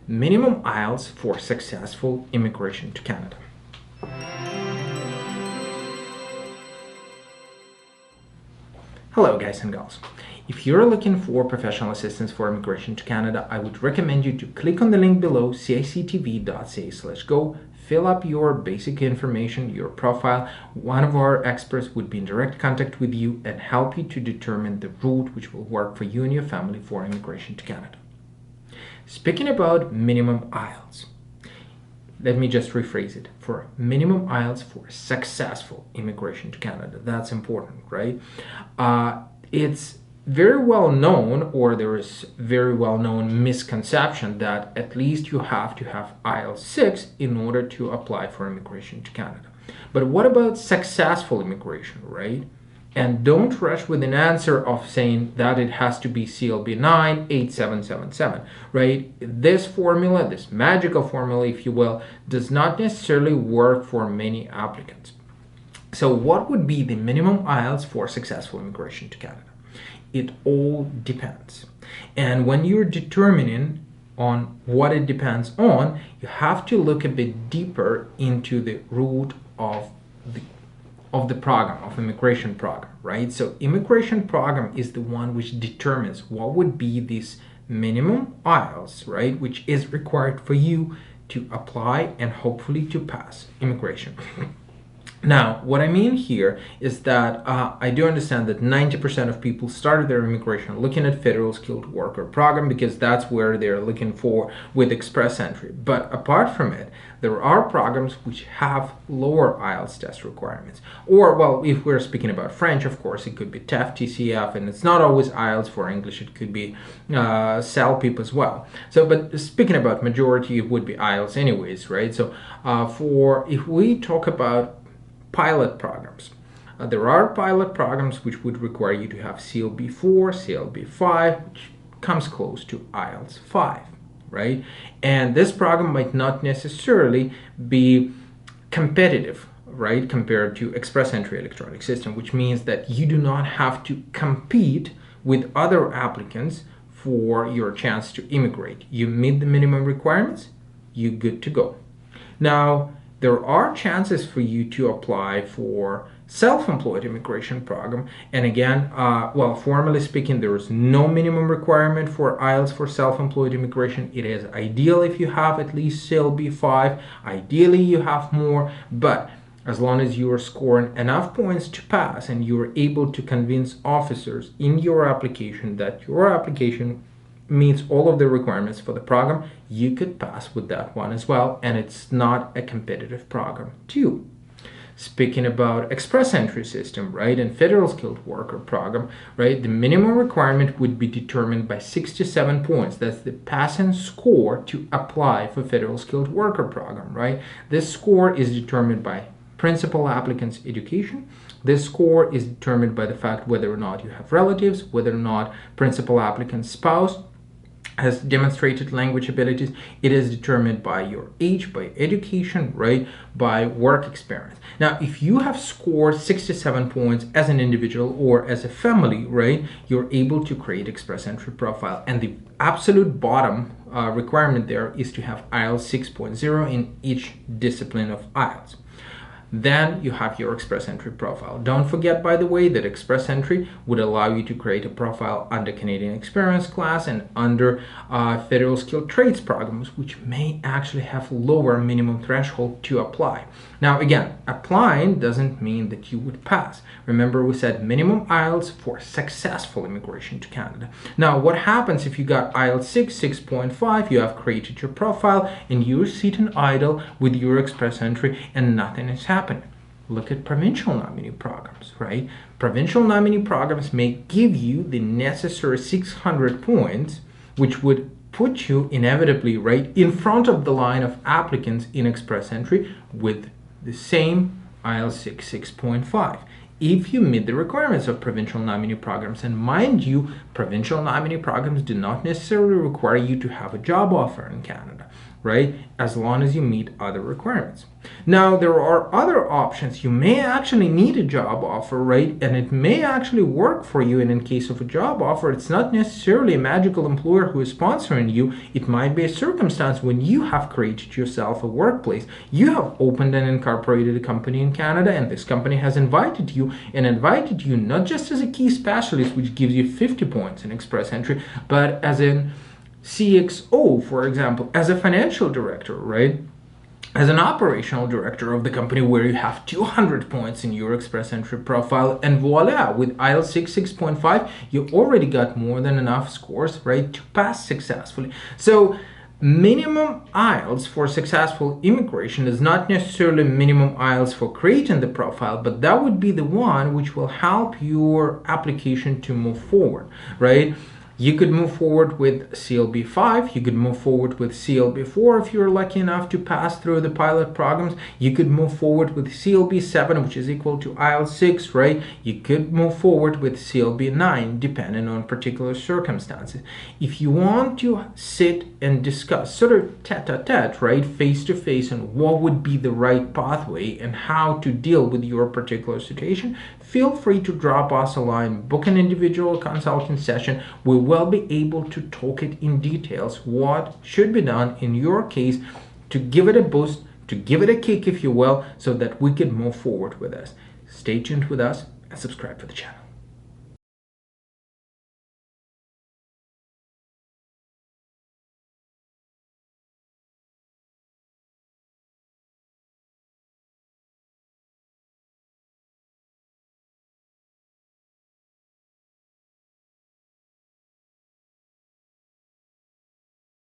minimum IELTS for successful immigration to Canada. Hello guys and gals. If you're looking for professional assistance for immigration to Canada, I would recommend you to click on the link below, cictv.ca/go, fill up your basic information, your profile. One of our experts would be in direct contact with you and help you to determine the route which will work for you and your family for immigration to Canada. Speaking about minimum IELTS, let me just rephrase it. For minimum IELTS for successful immigration to Canada, that's important, right? It's very well known, or there is very well known misconception that at least you have to have IELTS 6 in order to apply for immigration to Canada. But what about successful immigration, right? And don't rush with an answer of saying that it has to be CLB 9 8777, right? This formula, this magical formula, if you will, does not necessarily work for many applicants. So what would be the minimum IELTS for successful immigration to Canada? It all depends. And when you're determining on what it depends on, you have to look a bit deeper into the root of the program, of immigration program, right? So immigration program is the one which determines what would be this minimum IELTS, right? Which is required for you to apply and hopefully to pass immigration. Now, what I mean here is that I do understand that 90% of people started their immigration looking at federal skilled worker program because that's where they're looking for with express entry. But apart from it, there are programs which have lower IELTS test requirements. Or, well, if we're speaking about French, of course, it could be TEF, TCF, and it's not always IELTS. For English, it could be CELPIP as well. So, but speaking about majority, it would be IELTS anyways, right? So, if we talk about pilot programs. There are pilot programs which would require you to have CLB 4, CLB 5, which comes close to IELTS 5, right? And this program might not necessarily be competitive, right, compared to express entry electronic system, which means that you do not have to compete with other applicants for your chance to immigrate. You meet the minimum requirements, you're good to go. Now, there are chances for you to apply for self-employed immigration program. And again, well, formally speaking, there is no minimum requirement for IELTS for self-employed immigration. It is ideal if you have at least CLB 5. Ideally, you have more, but as long as you are scoring enough points to pass and you are able to convince officers in your application that your application meets all of the requirements for the program, you could pass with that one as well, and it's not a competitive program too. Speaking about express entry system, right, and federal skilled worker program, right, the minimum requirement would be determined by 67 points. That's the passing score to apply for federal skilled worker program, right? This score is determined by principal applicant's education. This score is determined by the fact whether or not you have relatives, whether or not principal applicant's spouse has demonstrated language abilities. It is determined by your age, by education, right, by work experience. Now, if you have scored 67 points as an individual or as a family, right, you're able to create express entry profile. And the absolute bottom requirement there is to have IELTS 6.0 in each discipline of IELTS. Then you have your express entry profile. Don't forget, by the way, that express entry would allow you to create a profile under Canadian Experience class and under federal skilled trades programs, which may actually have lower minimum threshold to apply. Now, again, applying doesn't mean that you would pass. Remember, we said minimum IELTS for successful immigration to Canada. Now, what happens if you got IELTS 6, 6.5, you have created your profile and you're sitting idle with your express entry and nothing is happening? Look at provincial nominee programs, right? Provincial nominee programs may give you the necessary 600 points, which would put you inevitably right in front of the line of applicants in express entry with the same IELTS 6, 6.5. If you meet the requirements of provincial nominee programs, and mind you, provincial nominee programs do not necessarily require you to have a job offer in Canada, right? As long as you meet other requirements. Now, there are other options. You may actually need a job offer, right? And it may actually work for you. And in case of a job offer, it's not necessarily a magical employer who is sponsoring you. It might be a circumstance when you have created yourself a workplace. You have opened and incorporated a company in Canada, and this company has invited you not just as a key specialist, which gives you 50 points in express entry, but as an CXO, for example, as a financial director, right? As an operational director of the company, where you have 200 points in your express entry profile, and voila, with IELTS 6.5, you already got more than enough scores, right, to pass successfully. So minimum IELTS for successful immigration is not necessarily minimum IELTS for creating the profile, but that would be the one which will help your application to move forward, right? You could move forward with CLB 5, you could move forward with CLB 4 if you're lucky enough to pass through the pilot programs. You could move forward with CLB 7, which is equal to IELTS 6, right? You could move forward with CLB 9, depending on particular circumstances. If you want to sit and discuss sort of tete-a-tete, right, face-to-face, on what would be the right pathway and how to deal with your particular situation, feel free to drop us a line, book an individual consulting session. We will be able to talk it in details, what should be done in your case to give it a boost, to give it a kick, if you will, so that we can move forward with us. Stay tuned with us and subscribe to the channel.